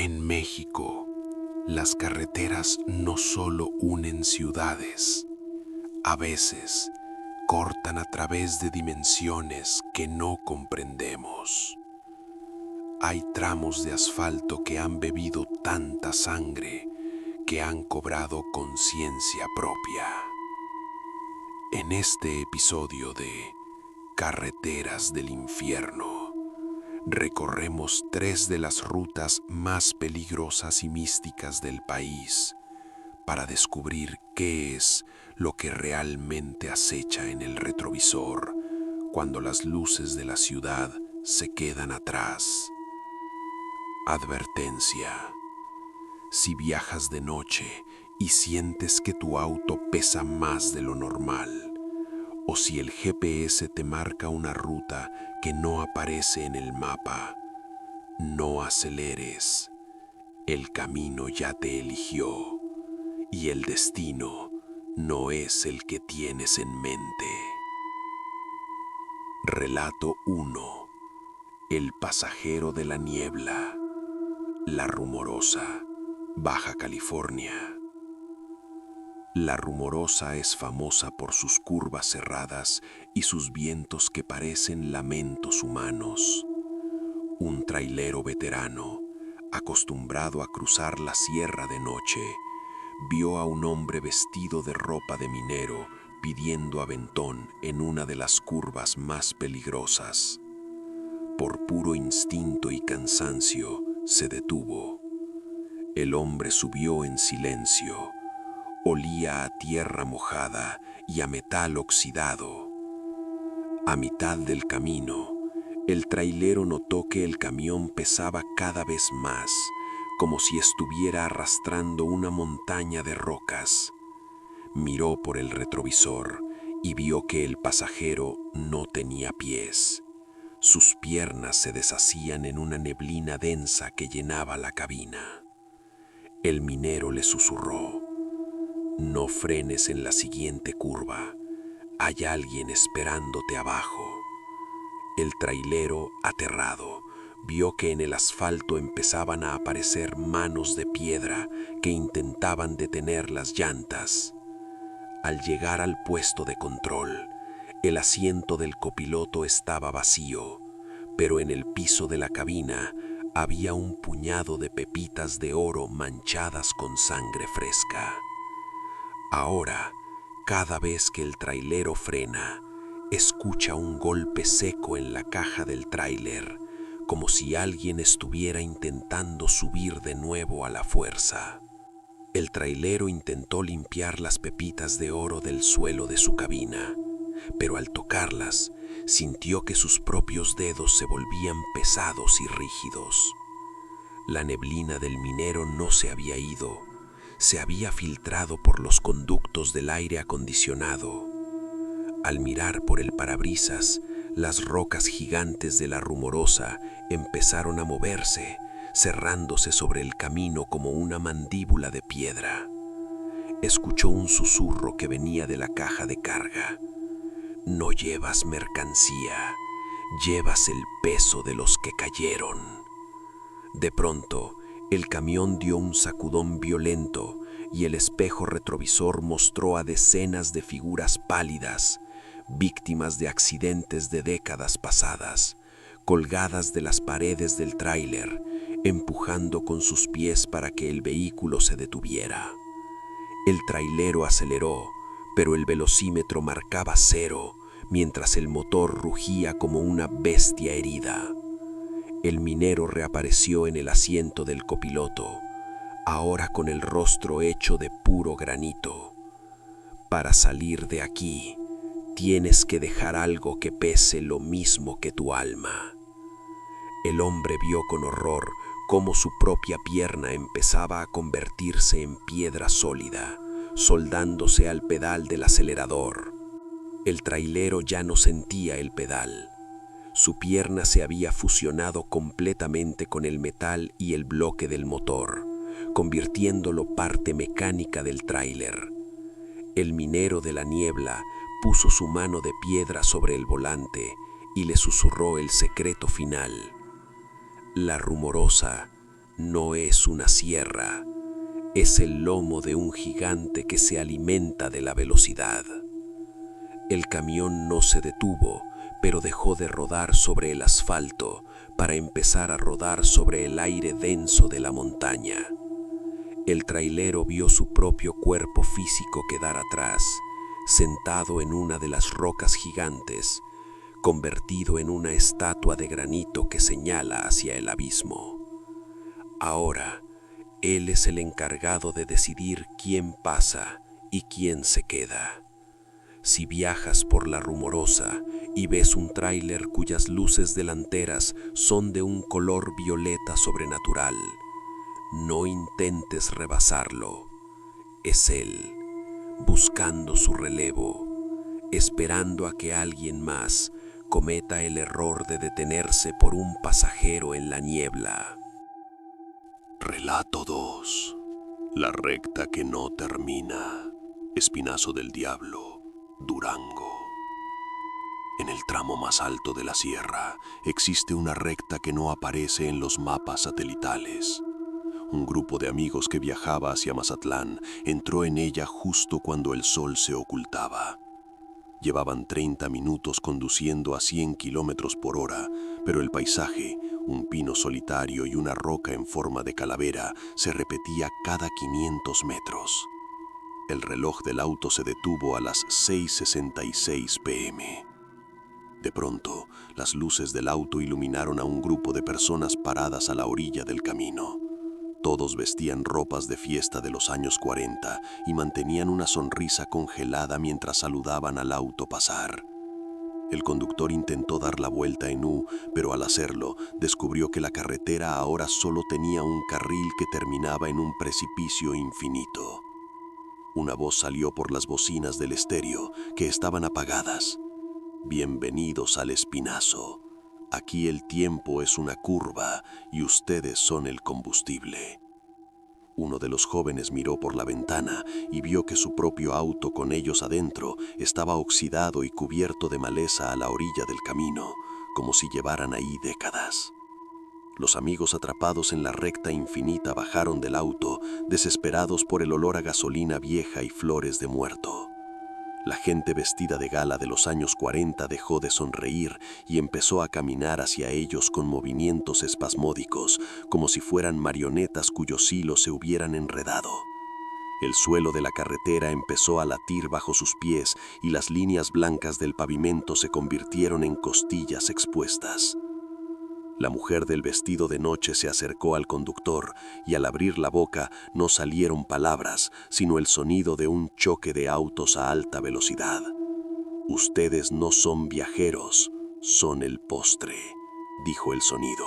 En México, las carreteras no solo unen ciudades, a veces cortan a través de dimensiones que no comprendemos. Hay tramos de asfalto que han bebido tanta sangre que han cobrado conciencia propia. En este episodio de Carreteras del Infierno, recorremos 3 de las rutas más peligrosas y místicas del país para descubrir qué es lo que realmente acecha en el retrovisor cuando las luces de la ciudad se quedan atrás. Advertencia: si viajas de noche y sientes que tu auto pesa más de lo normal, o si el GPS te marca una ruta que no aparece en el mapa, no aceleres. El camino ya te eligió y el destino no es el que tienes en mente. Relato 1. El pasajero de la niebla. La Rumorosa, Baja California. La Rumorosa es famosa por sus curvas cerradas y sus vientos que parecen lamentos humanos. Un trailero veterano, acostumbrado a cruzar la sierra de noche, vio a un hombre vestido de ropa de minero pidiendo aventón en una de las curvas más peligrosas. Por puro instinto y cansancio, se detuvo. El hombre subió en silencio. Olía a tierra mojada y a metal oxidado. A mitad del camino, el trailero notó que el camión pesaba cada vez más, como si estuviera arrastrando una montaña de rocas. Miró por el retrovisor y vio que el pasajero no tenía pies. Sus piernas se deshacían en una neblina densa que llenaba la cabina. El minero le susurró: no frenes en la siguiente curva. Hay alguien esperándote abajo. El trailero, aterrado, vio que en el asfalto empezaban a aparecer manos de piedra que intentaban detener las llantas. Al llegar al puesto de control, el asiento del copiloto estaba vacío, pero en el piso de la cabina había un puñado de pepitas de oro manchadas con sangre fresca. Ahora, cada vez que el trailero frena, escucha un golpe seco en la caja del tráiler, como si alguien estuviera intentando subir de nuevo a la fuerza. El trailero intentó limpiar las pepitas de oro del suelo de su cabina, pero al tocarlas, sintió que sus propios dedos se volvían pesados y rígidos. La neblina del minero no se había ido. Se había filtrado por los conductos del aire acondicionado. Al mirar por el parabrisas, las rocas gigantes de la Rumorosa empezaron a moverse, cerrándose sobre el camino como una mandíbula de piedra. Escuchó un susurro que venía de la caja de carga. No llevas mercancía, llevas el peso de los que cayeron. De pronto, el camión dio un sacudón violento y el espejo retrovisor mostró a decenas de figuras pálidas, víctimas de accidentes de décadas pasadas, colgadas de las paredes del tráiler, empujando con sus pies para que el vehículo se detuviera. El trailero aceleró, pero el velocímetro marcaba 0, mientras el motor rugía como una bestia herida. El minero reapareció en el asiento del copiloto, ahora con el rostro hecho de puro granito. Para salir de aquí, tienes que dejar algo que pese lo mismo que tu alma. El hombre vio con horror cómo su propia pierna empezaba a convertirse en piedra sólida, soldándose al pedal del acelerador. El trailero ya no sentía el pedal. Su pierna se había fusionado completamente con el metal y el bloque del motor, convirtiéndolo parte mecánica del tráiler. El minero de la niebla puso su mano de piedra sobre el volante y le susurró el secreto final. La Rumorosa No es una sierra, es el lomo de un gigante que se alimenta de la velocidad. El camión no se detuvo, pero dejó de rodar sobre el asfalto para empezar a rodar sobre el aire denso de la montaña. El trailero vio su propio cuerpo físico quedar atrás, sentado en una de las rocas gigantes, convertido en una estatua de granito que señala hacia el abismo. Ahora, él es el encargado de decidir quién pasa y quién se queda. Si viajas por la Rumorosa y ves un tráiler cuyas luces delanteras son de un color violeta sobrenatural, no intentes rebasarlo. Es él, buscando su relevo, esperando a que alguien más cometa el error de detenerse por un pasajero en la niebla. Relato 2. La recta que no termina. Espinazo del Diablo, Durango. En el tramo más alto de la sierra existe una recta que no aparece en los mapas satelitales. Un grupo de amigos que viajaba hacia Mazatlán entró en ella justo cuando el sol se ocultaba. Llevaban 30 minutos conduciendo a 100 kilómetros por hora, pero el paisaje, un pino solitario y una roca en forma de calavera, se repetía cada 500 metros. El reloj del auto se detuvo a las 6:66 p.m. De pronto, las luces del auto iluminaron a un grupo de personas paradas a la orilla del camino. Todos vestían ropas de fiesta de los años 40 y mantenían una sonrisa congelada mientras saludaban al auto pasar. El conductor intentó dar la vuelta en U, pero al hacerlo, descubrió que la carretera ahora solo tenía un carril que terminaba en un precipicio infinito. Una voz salió por las bocinas del estéreo, que estaban apagadas. Bienvenidos al Espinazo. Aquí el tiempo es una curva y ustedes son el combustible. Uno de los jóvenes miró por la ventana y vio que su propio auto con ellos adentro estaba oxidado y cubierto de maleza a la orilla del camino, como si llevaran ahí décadas. Los amigos atrapados en la recta infinita bajaron del auto, desesperados por el olor a gasolina vieja y flores de muerto. La gente vestida de gala de los años 40 dejó de sonreír y empezó a caminar hacia ellos con movimientos espasmódicos, como si fueran marionetas cuyos hilos se hubieran enredado. El suelo de la carretera empezó a latir bajo sus pies y las líneas blancas del pavimento se convirtieron en costillas expuestas. La mujer del vestido de noche se acercó al conductor y al abrir la boca no salieron palabras, sino el sonido de un choque de autos a alta velocidad. Ustedes no son viajeros, son el postre, dijo el sonido.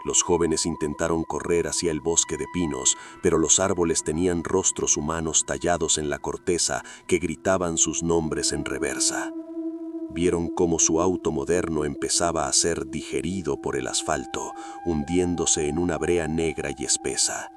Los jóvenes intentaron correr hacia el bosque de pinos, pero los árboles tenían rostros humanos tallados en la corteza que gritaban sus nombres en reversa. Vieron cómo su auto moderno empezaba a ser digerido por el asfalto, hundiéndose en una brea negra y espesa.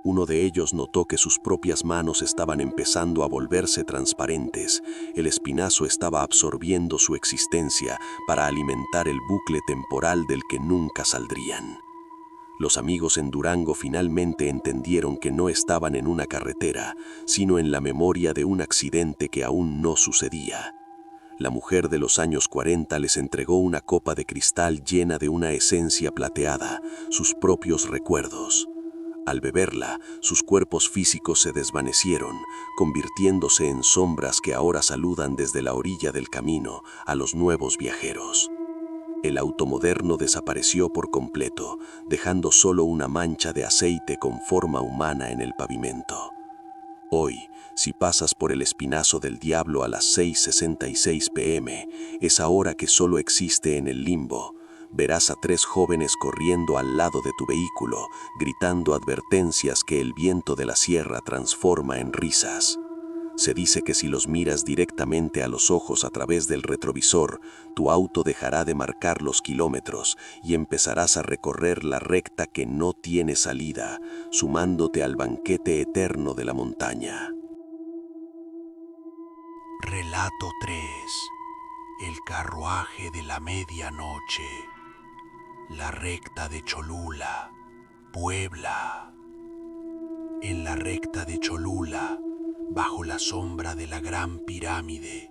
Uno de ellos notó que sus propias manos estaban empezando a volverse transparentes. El espinazo estaba absorbiendo su existencia para alimentar el bucle temporal del que nunca saldrían. Los amigos en Durango finalmente entendieron que no estaban en una carretera, sino en la memoria de un accidente que aún no sucedía. La mujer de los años 40 les entregó una copa de cristal llena de una esencia plateada, sus propios recuerdos. Al beberla, sus cuerpos físicos se desvanecieron, convirtiéndose en sombras que ahora saludan desde la orilla del camino a los nuevos viajeros. El auto moderno desapareció por completo, dejando solo una mancha de aceite con forma humana en el pavimento. Hoy, si pasas por el Espinazo del Diablo a las 6:66 p.m., esa hora que solo existe en el limbo, verás a 3 jóvenes corriendo al lado de tu vehículo, gritando advertencias que el viento de la sierra transforma en risas. Se dice que si los miras directamente a los ojos a través del retrovisor, tu auto dejará de marcar los kilómetros y empezarás a recorrer la recta que no tiene salida, sumándote al banquete eterno de la montaña. Relato 3. El carruaje de la medianoche. La recta de Cholula. Puebla. En la recta de Cholula, bajo la sombra de la Gran Pirámide,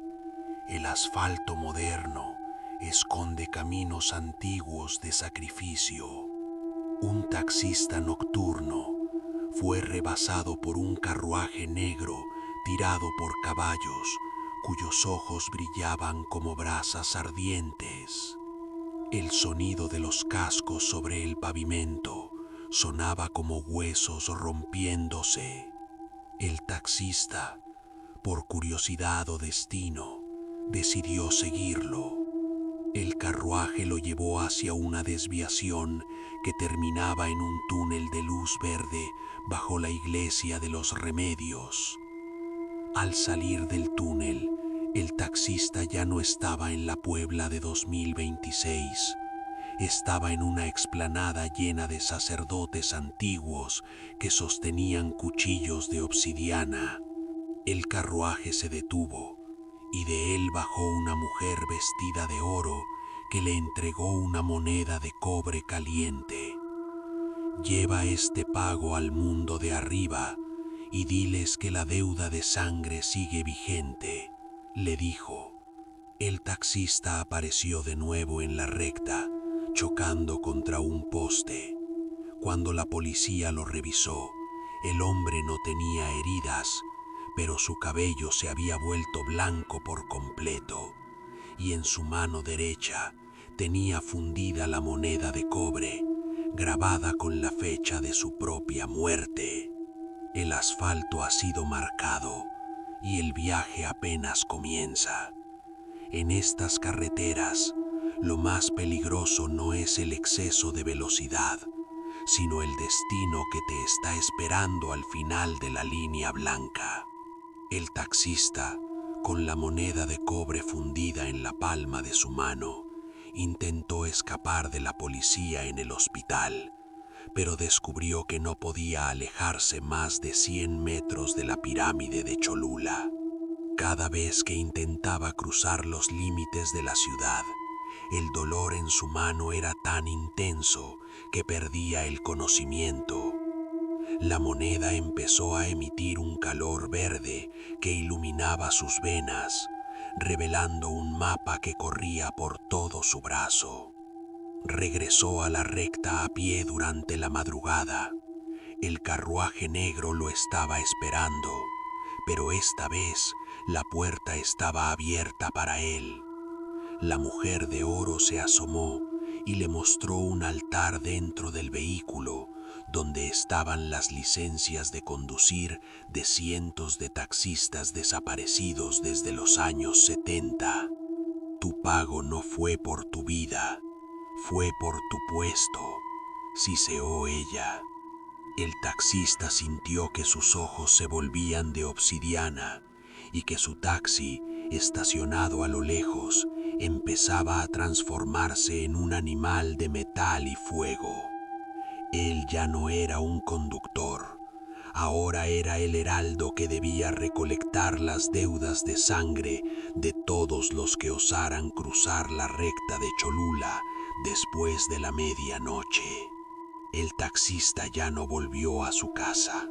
el asfalto moderno esconde caminos antiguos de sacrificio. Un taxista nocturno fue rebasado por un carruaje negro tirado por caballos cuyos ojos brillaban como brasas ardientes. El sonido de los cascos sobre el pavimento sonaba como huesos rompiéndose. El taxista, por curiosidad o destino, decidió seguirlo. El carruaje lo llevó hacia una desviación que terminaba en un túnel de luz verde bajo la iglesia de los Remedios. Al salir del túnel, el taxista ya no estaba en la Puebla de 2026. Estaba en una explanada llena de sacerdotes antiguos que sostenían cuchillos de obsidiana. El carruaje se detuvo y de él bajó una mujer vestida de oro que le entregó una moneda de cobre caliente. Lleva este pago al mundo de arriba y diles que la deuda de sangre sigue vigente, le dijo. El taxista apareció de nuevo en la recta, chocando contra un poste. Cuando la policía lo revisó, el hombre no tenía heridas, pero su cabello se había vuelto blanco por completo, y en su mano derecha tenía fundida la moneda de cobre, grabada con la fecha de su propia muerte. El asfalto ha sido marcado y el viaje apenas comienza. En estas carreteras, lo más peligroso no es el exceso de velocidad, sino el destino que te está esperando al final de la línea blanca. El taxista, con la moneda de cobre fundida en la palma de su mano, intentó escapar de la policía en el hospital, pero descubrió que no podía alejarse más de 100 metros de la pirámide de Cholula. Cada vez que intentaba cruzar los límites de la ciudad, el dolor en su mano era tan intenso que perdía el conocimiento. La moneda empezó a emitir un calor verde que iluminaba sus venas, revelando un mapa que corría por todo su brazo. Regresó a la recta a pie durante la madrugada. El carruaje negro lo estaba esperando, pero esta vez la puerta estaba abierta para él. La mujer de oro se asomó y le mostró un altar dentro del vehículo donde estaban las licencias de conducir de cientos de taxistas desaparecidos desde los años 70. Tu pago no fue por tu vida, fue por tu puesto, siseó ella. El taxista sintió que sus ojos se volvían de obsidiana y que su taxi, estacionado a lo lejos, empezaba a transformarse en un animal de metal y fuego. Él ya no era un conductor, ahora era el heraldo que debía recolectar las deudas de sangre de todos los que osaran cruzar la recta de Cholula después de la medianoche. El taxista ya no volvió a su casa.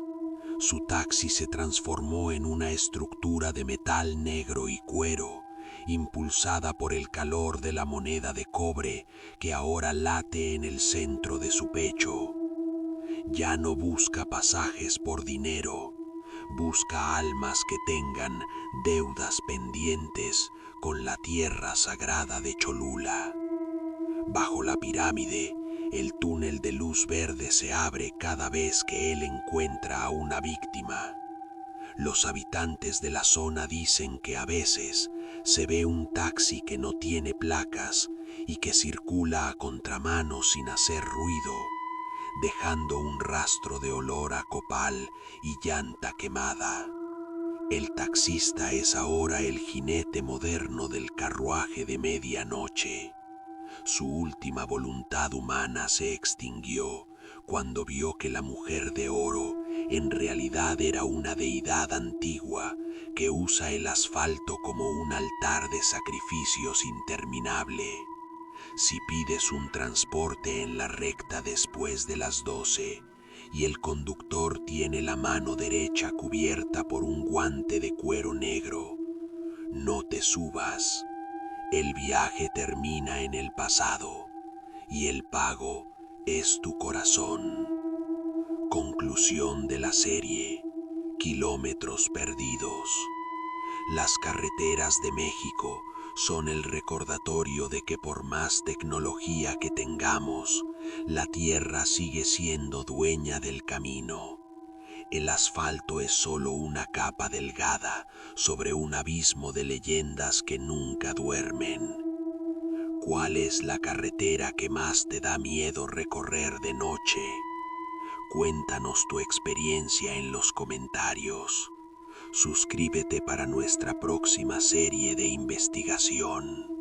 Su taxi se transformó en una estructura de metal negro y cuero, impulsada por el calor de la moneda de cobre que ahora late en el centro de su pecho. Ya no busca pasajes por dinero, busca almas que tengan deudas pendientes con la tierra sagrada de Cholula. Bajo la pirámide, el túnel de luz verde se abre cada vez que él encuentra a una víctima. Los habitantes de la zona dicen que a veces se ve un taxi que no tiene placas y que circula a contramano sin hacer ruido, dejando un rastro de olor a copal y llanta quemada. El taxista es ahora el jinete moderno del carruaje de medianoche. Su última voluntad humana se extinguió cuando vio que la mujer de oro en realidad era una deidad antigua que usa el asfalto como un altar de sacrificios interminable. Si pides un transporte en la recta después de las 12 y el conductor tiene la mano derecha cubierta por un guante de cuero negro, no te subas. El viaje termina en el pasado y el pago es tu corazón. Conclusión de la serie: Kilómetros perdidos. Las carreteras de México son el recordatorio de que por más tecnología que tengamos, la tierra sigue siendo dueña del camino. El asfalto es solo una capa delgada sobre un abismo de leyendas que nunca duermen. ¿Cuál es la carretera que más te da miedo recorrer de noche? Cuéntanos tu experiencia en los comentarios. Suscríbete para nuestra próxima serie de investigación.